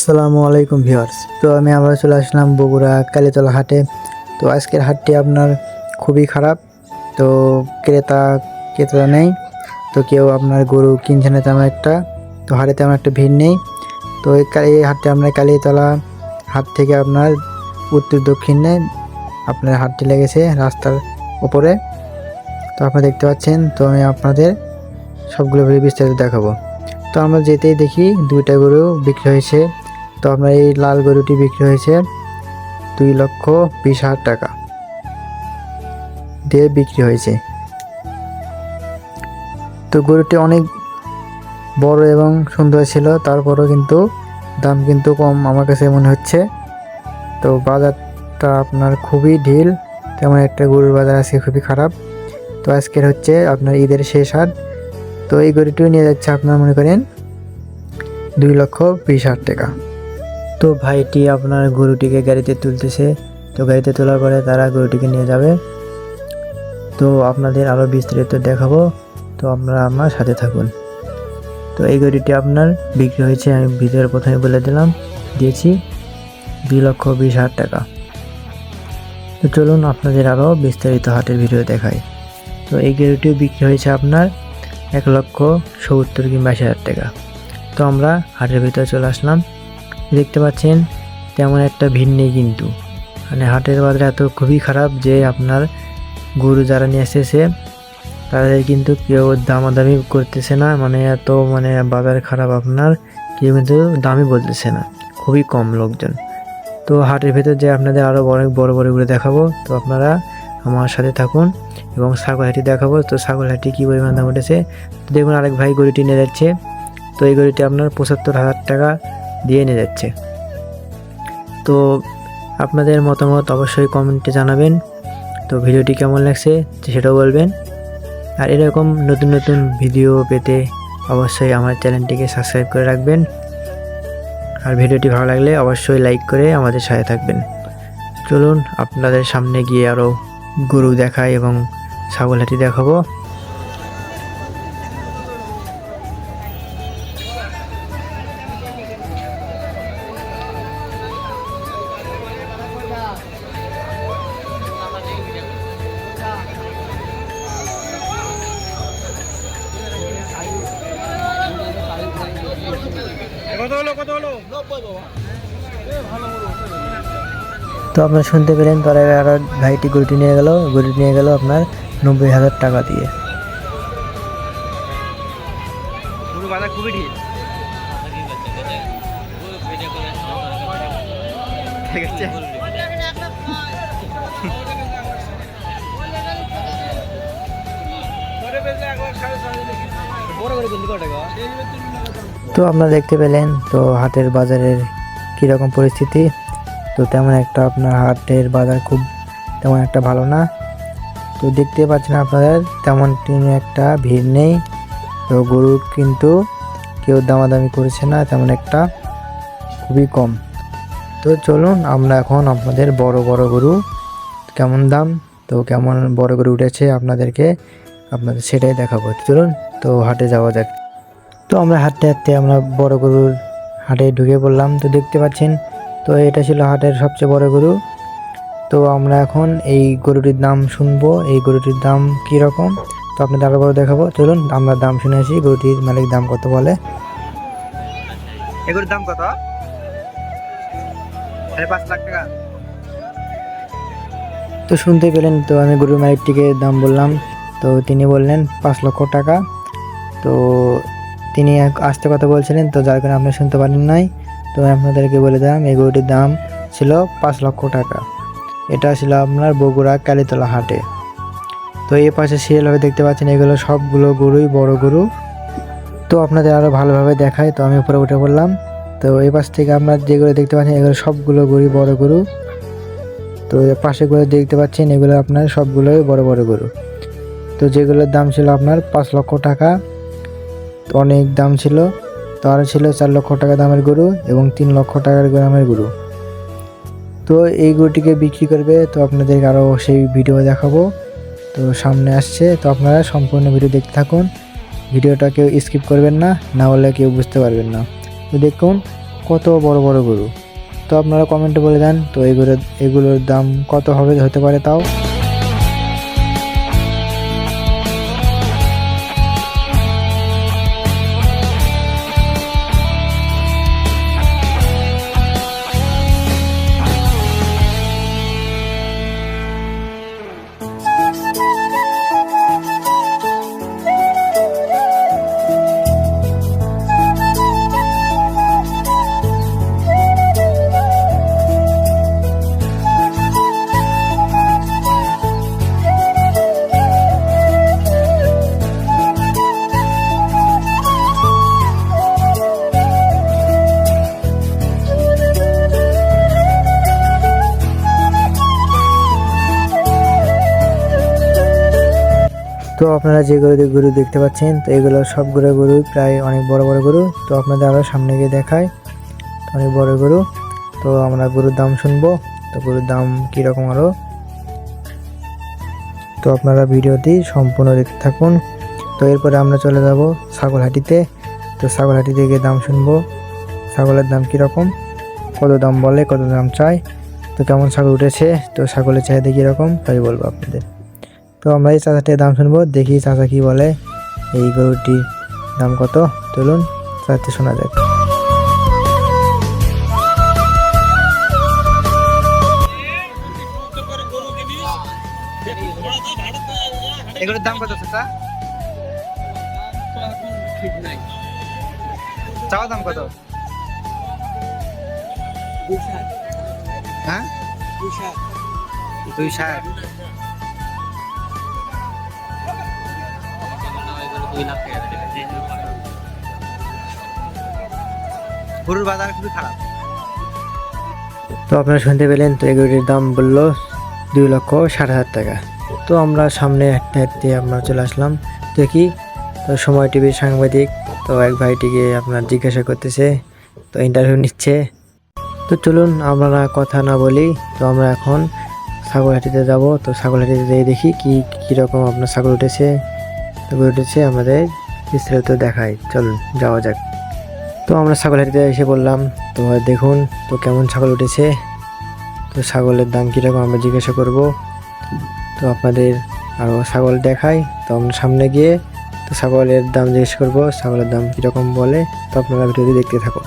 আসসালামু আলাইকুম ভিউয়ার্স। তো আমি আবার চলে আসলাম বগুড়া কালীতলা হাটে। তো আজকের হাটটি আপনার খুবই খারাপ। তো ক্রেতা নেই। তো কেউ আপনার গরু কিনছে না তেমন একটা। তো হাটে তেমন একটা ভিড় নেই। তো এই হাটটি আপনার কালীতলা হাট থেকে আপনার উত্তর দক্ষিণে আপনার হাটটি লেগেছে রাস্তার উপরে। তো আপনারা দেখতে পাচ্ছেন। তো আমি আপনাদের সবগুলো বিস্তারিত দেখাবো। তো আমরা যেতেই দেখি দুইটা গরু বিক্রি হয়েছে। তো আপনার এই লাল গরুটি বিক্রি হয়েছে 2,20,000 টাকা দিয়ে বিক্রি হয়েছে। তো গরুটি অনেক বড় এবং সুন্দর ছিল, তারপরও কিন্তু দাম কিন্তু কম আমার কাছে মনে হচ্ছে। তো বাজারটা আপনার খুবই ঢিল, তেমন একটা গরুর বাজার আজকে খুবই খারাপ। তো আজকের হচ্ছে আপনার ঈদের শেষ হাট। তো এই গরুটিও নিয়ে যাচ্ছে আপনার মনে করেন 2,20,000 টাকা। তো ভাইটি আপনার গরুটিকে গাড়িতে তুলতেছে। তো গাড়িতে তোলার পরে তারা গরুটিকে নিয়ে যাবে। তো আপনাদের আরও বিস্তারিত দেখাবো। তো আপনারা আমার সাথে থাকুন। তো এই গরুটি আপনার বিক্রি হয়েছে, আমি ভিডিওর প্রথমে বলে দিয়েছি 2,20,000 টাকা। তো চলুন আপনাদের আরও বিস্তারিত হাটের ভিডিও দেখাই। তো এই গরুটিও বিক্রি হয়েছে আপনার 1,70,000 কিংবা 80,000 টাকা। তো আমরা হাটের ভিতরে চলে আসলাম। দেখতে পাচ্ছেন তেমন একটা ভিড় নেই, কিন্তু মানে হাটের বাজার এত খুবই খারাপ যে আপনার গরু যারা নিয়ে এসেছে তাদের কিন্তু কেউ দামাদামি করতেছে না। মানে এত বাজার খারাপ, আপনার কেউ কিন্তু দামই বলতেছে না, খুবই কম লোকজন। তো হাটের ভেতর যে আপনাদের আরও অনেক বড় গরু দেখাবো। তো আপনারা আমার সাথে থাকুন এবং ছাগলহাটি দেখাবো। তো ছাগলহাটি কী পরিমাণ দাম উঠেছে দেখুন। আরেক ভাই গরুটি নিয়ে যাচ্ছে। তো এই গরুটি আপনার 75,000 টাকা দিয়ে নিয়ে যাচ্ছে। তো আপনাদের মতামত অবশ্যই কমেন্টে জানাবেন। তো ভিডিওটি কেমন লাগছে সেটাও বলবেন। আর এরকম নতুন নতুন ভিডিও পেতে অবশ্যই আমার চ্যানেলটিকে সাবস্ক্রাইব করে রাখবেন। আর ভিডিওটি ভালো লাগলে অবশ্যই লাইক করে আমাদের সাথে থাকবেন। চলুন আপনাদের সামনে গিয়ে আরও গরু দেখাই এবং ছাগলহাটি দেখাবো। তো আপনার শুনতে পেলেন, তারা আর ভাইটি গরুটি নিয়ে গেল আপনার 90,000 টাকা দিয়ে। তো আপনারা দেখতে পেলেন তো হাটের বাজারের কীরকম পরিস্থিতি। তো তেমন একটা আপনার হাটের বাজার তেমন একটা ভালো না। তো দেখতে পাচ্ছেন আপনাদের তেমন একটা ভিড় নেই। তো গরু কিন্তু কেউ দামাদামি করছে না তেমন একটা, খুবই কম। তো চলুন আমরা এখন আপনাদের বড় গরু কেমন দাম, তো কেমন বড় গরু উঠেছে আপনাদের সেটাই দেখাবো। চলুন তো হাটে যাওয়া যাক। তো আমরা হাঁটতে আমরা বড় গরুর হাটে ঢুকে পড়লাম। তো দেখতে পাচ্ছেন তো এটা ছিল হাটের সবচেয়ে বড় গরু। তো আমরা এখন এই গরুটির দাম শুনবো, এই গরুটির দাম কী রকম, তো আপনাদের আরও বড় দেখাবো। চলুন আমরা দাম শুনে আসি, গরুটির মালিক দাম কত বলে। এগুলোর দাম কত? 5 লাখ টাকা। তো শুনতে পেলেন, তো আমি গরুর মালিকটিকে দাম বললাম। তো তিনি বললেন 5 লক্ষ টাকা। তো তিনি আস্তে কথা বলছিলেন, তো যার কারণে আপনি শুনতে পারেন নাই। তো আপনাদেরকে বলে দিলাম এই গরুটির দাম ছিল 5 লক্ষ টাকা। এটা ছিল আপনার বগুড়া কালীতলা হাটে। তো এই পাশে সিরিয়ালভাবে দেখতে পাচ্ছেন এগুলো সবগুলো গরুই বড় গরু। তো আপনাদের আরও ভালোভাবে দেখায়। তো আমি উপরে উঠে পড়লাম। তো এই পাশ থেকে আপনার যেগুলো দেখতে পাচ্ছেন এগুলো সবগুলো গরুই বড় গরু। তো পাশেগুলো দেখতে পাচ্ছেন এগুলো আপনার সবগুলোই বড় গরু। তো যেগুলোর দাম ছিল আপনার 5 লক্ষ টাকা, তো অনেক দাম ছিল। তো আরও ছিল 4 লক্ষ টাকা দামের গরু এবং 3 লক্ষ টাকার দামের গরু। তো এই গরুটিকে বিক্রি করবে। তো আপনাদেরকে আরও সেই ভিডিও দেখাবো। তো সামনে আসছে, তো আপনারা সম্পূর্ণ ভিডিও দেখতে থাকুন। ভিডিওটা কেউ স্কিপ করবেন না, না হলে কেউ বুঝতে পারবেন না। তো দেখুন কত বড় বড় গরু। তো আপনারা কমেন্টে বলে দেন তো এগুলোর দাম কত হতে পারে তাও। তো আপনারা যে গরু দেখতে পাচ্ছেন তো এগুলো সবগুলো গরু প্রায় অনেক বড় বড় গরু। তো আপনাদের আরও সামনে গিয়ে দেখায় অনেক বড় গরু। তো আমরা গরুর দাম শুনবো, তো গরুর দাম কীরকম আরও। তো আপনারা ভিডিওটি সম্পূর্ণ দেখতে থাকুন। তো এরপরে আমরা চলে যাব ছাগলহাটিতে। তো ছাগলহাটি থেকে দাম শুনবো, ছাগলের দাম কীরকম, কত দাম বলে, কত দাম চায়, তো কেমন ছাগল উঠেছে, তো ছাগলের চাহিদা কীরকম তাই বলবো আপনাদের। তো আমরা এই চাচাটির দাম শুনবো, দেখি চাচা কি বলে, এই গরুটির দাম কত। চলুন চাচাতে শোনা যাক। এগুলোর দাম কত চাচা? চাওয়া দাম কত? হ্যাঁ 260। গরুর বাজার খুবই খারাপ। তো আপনারা শুনতে পেলেন, তো এগুলির দাম বললো 2,60,000 টাকা। তো আমরা সামনে হাঁটতে হাঁটতে আমরা চলে আসলাম দেখি, তো সময় টিভির সাংবাদিক তো এক ভাইটিকে আপনার জিজ্ঞাসা করতেছে, তো ইন্টারভিউ নিচ্ছে। তো চলুন আমরা কথা না বলি, তো আমরা এখন ছাগলহাটিতে যাব। তো ছাগলহাটিতে যেয়ে দেখি কীরকম আপনার ছাগল উঠেছে, তো উঠেছে আমাদের বিস্তারিত দেখায়। চলুন যাওয়া যাক। তো আমরা ছাগলহাটিতে এসে বললাম, তো দেখুন তো কেমন ছাগল উঠেছে, তো ছাগলের দাম কীরকম আমরা জিজ্ঞাসা করব। তো আপনাদের আরও ছাগল দেখাই, তো আমরা সামনে গিয়ে তো ছাগলের দাম জিজ্ঞেস করব, ছাগলের দাম কীরকম বলে। তো আপনারা ভিডিওটি দেখতে থাকুন।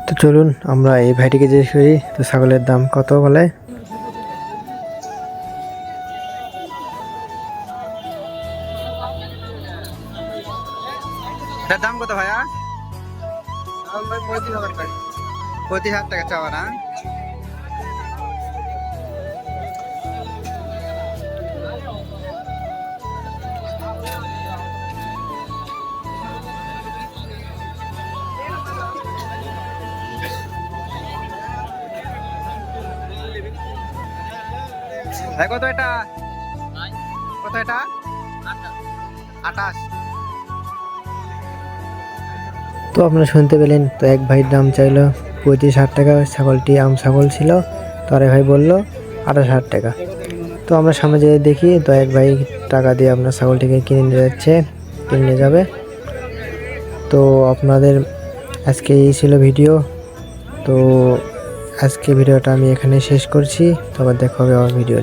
তো চলুন আমরা এই ভাইটিকে জিজ্ঞেস করি, তো ছাগলের দাম কত বলে। এটার দাম কত ভাইয়া? 35,000 টাকা চাওয়া না? ভাই কত এটা? কত এটা? 28। তো আপনারা শুনতে পেলেন, তো এক ভাইয়ের দাম চাইলো 35,000 টাকা। ছাগলটি ছাগল ছিল, তো আরেক ভাই বললো 28,000 টাকা। তো আমরা সামনে যেয়ে দেখি, তো এক ভাই টাকা দিয়ে আপনার ছাগলটিকে কিনে নিয়ে যাবে। তো আপনাদের আজকে এই ছিল ভিডিও। তো আজকে ভিডিওটা আমি এখানে শেষ করছি, তো আবার দেখা হবে আমার ভিডিও।